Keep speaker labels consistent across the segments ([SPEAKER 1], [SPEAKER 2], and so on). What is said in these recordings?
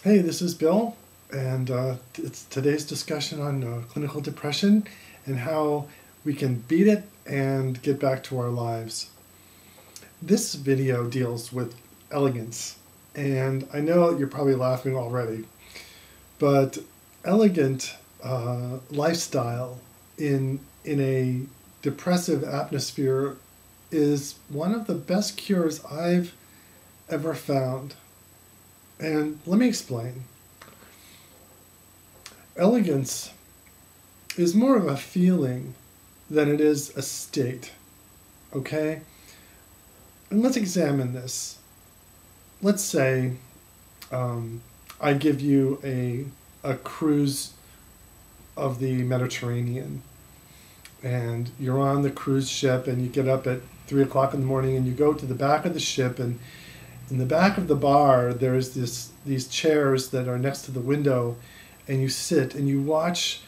[SPEAKER 1] Hey, this is Bill, and it's today's discussion on clinical depression and how we can beat it and get back to our lives. This video deals with elegance, and I know you're probably laughing already, but elegant lifestyle in a depressive atmosphere is one of the best cures I've ever found. And let me explain. Elegance is more of a feeling than it is a state, okay? And let's examine this. Let's say I give you a cruise of the Mediterranean, and you're on the cruise ship and you get up at 3 o'clock in the morning and you go to the back of the ship, and in the back of the bar, there's these chairs that are next to the window, and you sit and you watch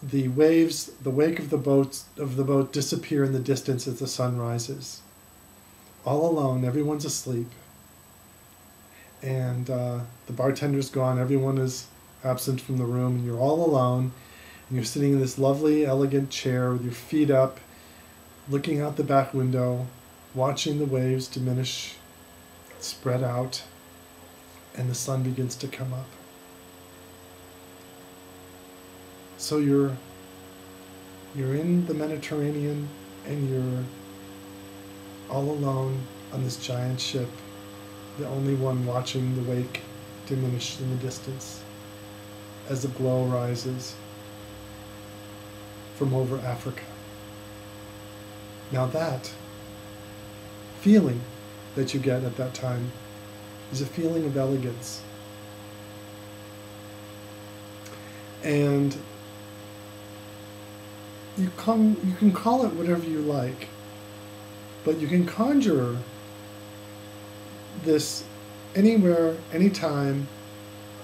[SPEAKER 1] the waves, the wake of the boat disappear in the distance as the sun rises. All alone, everyone's asleep, and the bartender's gone, everyone is absent from the room, and you're all alone, and you're sitting in this lovely, elegant chair with your feet up, looking out the back window, watching the waves diminish, spread out, and the sun begins to come up. So you're in the Mediterranean, and you're all alone on this giant ship, the only one watching the wake diminish in the distance as the glow rises from over Africa. Now that feeling that you get at that time is a feeling of elegance. And you can call it whatever you like, but you can conjure this anywhere, anytime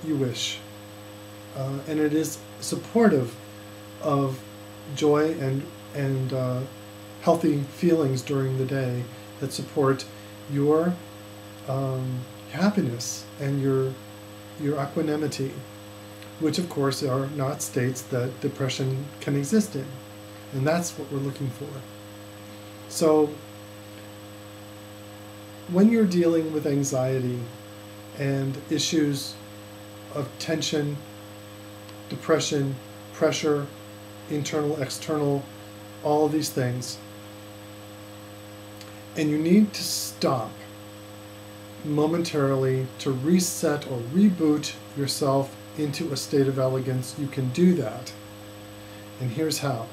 [SPEAKER 1] you wish. And it is supportive of joy and healthy feelings during the day that support your happiness and your equanimity, which of course are not states that depression can exist in. And that's what we're looking for. So when you're dealing with anxiety and issues of tension, depression, pressure, internal, external, all of these things, and you need to stop momentarily to reset or reboot yourself into a state of elegance, you can do that. And here's how.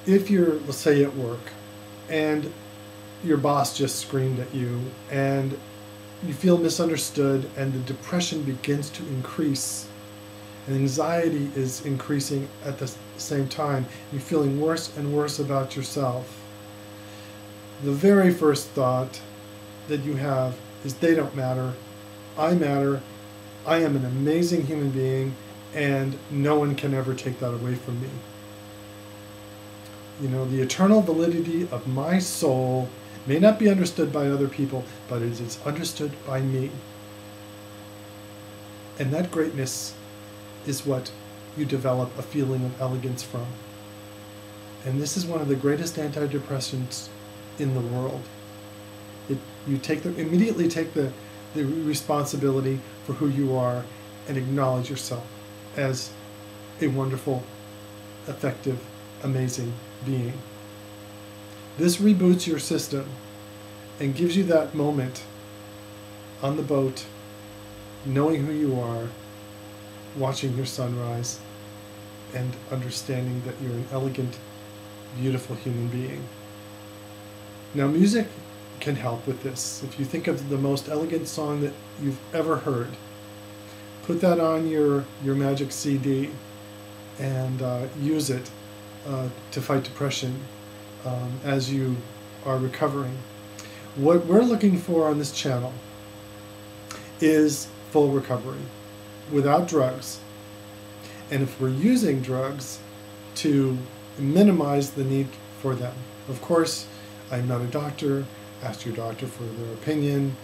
[SPEAKER 1] If you're, let's say, at work, and your boss just screamed at you, and you feel misunderstood, and the depression begins to increase, and anxiety is increasing at the same time, you're feeling worse and worse about yourself, the very first thought that you have is, they don't matter, I matter, I am an amazing human being, and no one can ever take that away from me. You know, the eternal validity of my soul may not be understood by other people, but it is understood by me. And that greatness is what you develop a feeling of elegance from. And this is one of the greatest antidepressants in the world. You immediately take the responsibility for who you are and acknowledge yourself as a wonderful, effective, amazing being. This reboots your system and gives you that moment on the boat, knowing who you are, watching your sunrise, and understanding that you're an elegant, beautiful human being. Now, music can help with this. If you think of the most elegant song that you've ever heard, put that on your magic CD and use it to fight depression as you are recovering. What we're looking for on this channel is full recovery without drugs. And if we're using drugs, to minimize the need for them. Of course, I'm not a doctor. Ask your doctor for their opinion,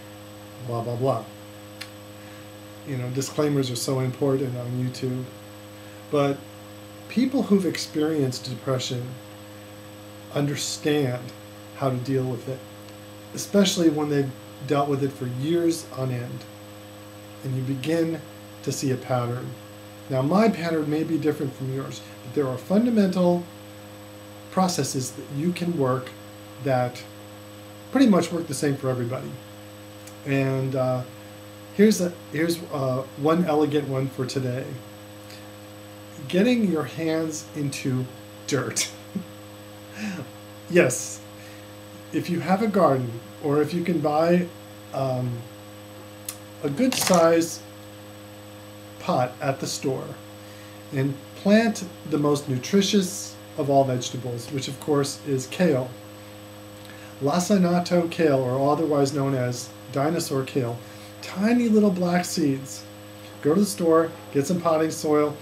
[SPEAKER 1] blah, blah, blah. disclaimers are so important on YouTube. But people who've experienced depression understand how to deal with it, especially when they've dealt with it for years on end. And you begin to see a pattern. Now, my pattern may be different from yours, but there are fundamental processes that you can work that pretty much work the same for everybody. And here's one elegant one for today. Getting your hands into dirt. Yes, if you have a garden, or if you can buy a good size pot at the store and plant the most nutritious of all vegetables, which of course is kale. Lacinato kale, or otherwise known as dinosaur kale. Tiny little black seeds. Go to the store, get some potting soil,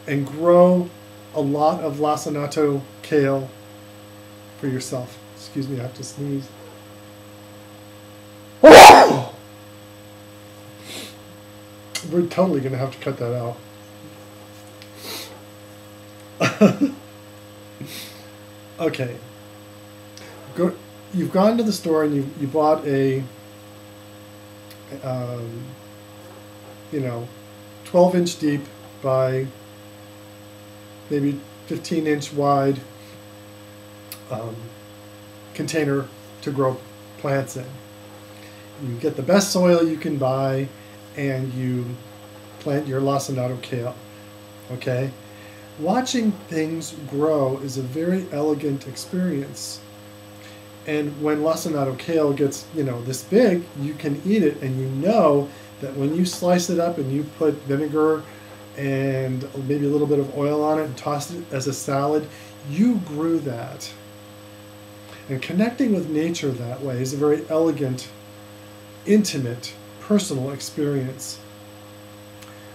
[SPEAKER 1] and grow a lot of lacinato kale for yourself. Excuse me, I have to sneeze. We're totally going to have to cut that out. Okay. You've gone to the store and you bought a 12-inch deep by maybe 15-inch wide container to grow plants in. You get the best soil you can buy, and you plant your lacinato kale. Okay? Watching things grow is a very elegant experience. And when lacinato kale gets, this big, you can eat it, and you know that when you slice it up and you put vinegar and maybe a little bit of oil on it and toss it as a salad, you grew that. And connecting with nature that way is a very elegant, intimate, personal experience.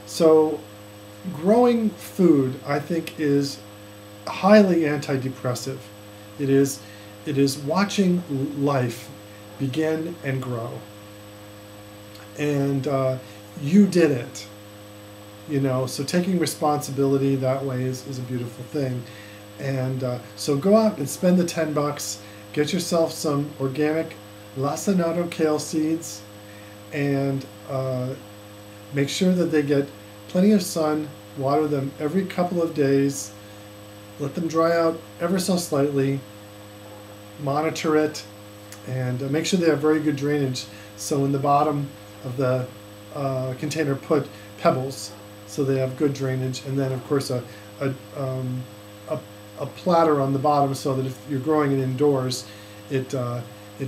[SPEAKER 1] So growing food, I think, is highly antidepressive. It is watching life begin and grow. And you did it. So taking responsibility that way is a beautiful thing. And so go out and spend the $10, get yourself some organic lacinato kale seeds, and make sure that they get plenty of sun. Water them every couple of days. Let them dry out ever so slightly. Monitor it, and make sure they have very good drainage. So in the bottom of the container, put pebbles so they have good drainage, and then of course a platter on the bottom so that if you're growing it indoors, it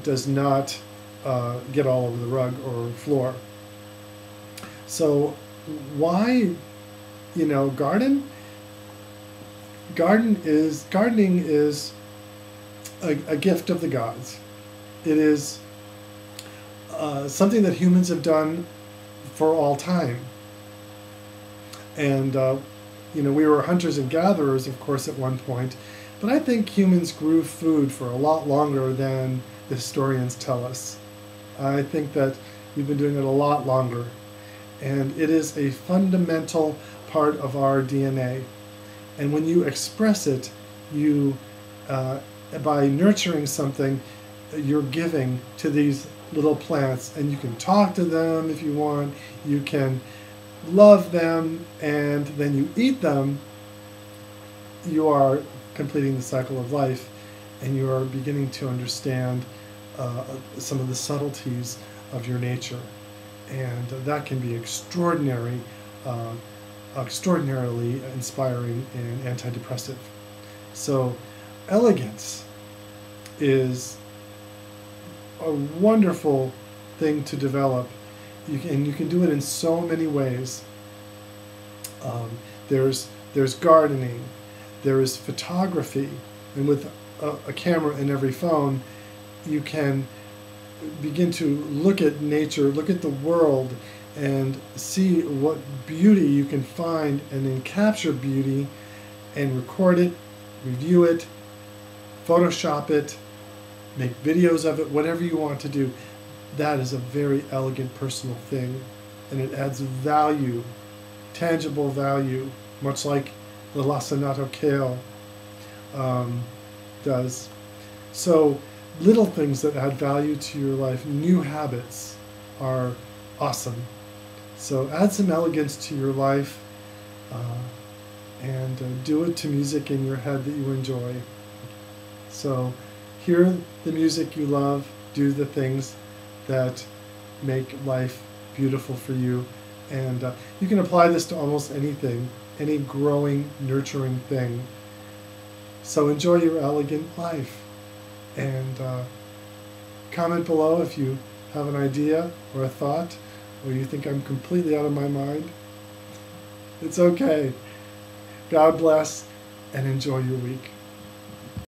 [SPEAKER 1] does not get all over the rug or floor. So why, gardening is a gift of the gods. It is something that humans have done for all time. And we were hunters and gatherers, of course, at one point, but I think humans grew food for a lot longer than the historians tell us. I think that we've been doing it a lot longer, and it is a fundamental part of our DNA. And when you express it, by nurturing something, you're giving to these little plants, and you can talk to them if you want, you can love them, and then you eat them. You are completing the cycle of life, and you are beginning to understand some of the subtleties of your nature, and that can be extraordinarily inspiring and antidepressive. So elegance is a wonderful thing to develop. You can do it in so many ways. There's gardening, there is photography, and with a camera in every phone, you can begin to look at nature, look at the world, and see what beauty you can find, and then capture beauty and record it, review it, Photoshop it, make videos of it, whatever you want to do. That is a very elegant personal thing. and it adds value, tangible value, much like the lacinato kale does. So little things that add value to your life, new habits, are awesome. So add some elegance to your life, and do it to music in your head that you enjoy. So hear the music you love, do the things that make life beautiful for you, and you can apply this to almost anything, any growing, nurturing thing. So enjoy your elegant life, and comment below if you have an idea or a thought, or you think I'm completely out of my mind. It's okay. God bless, and enjoy your week.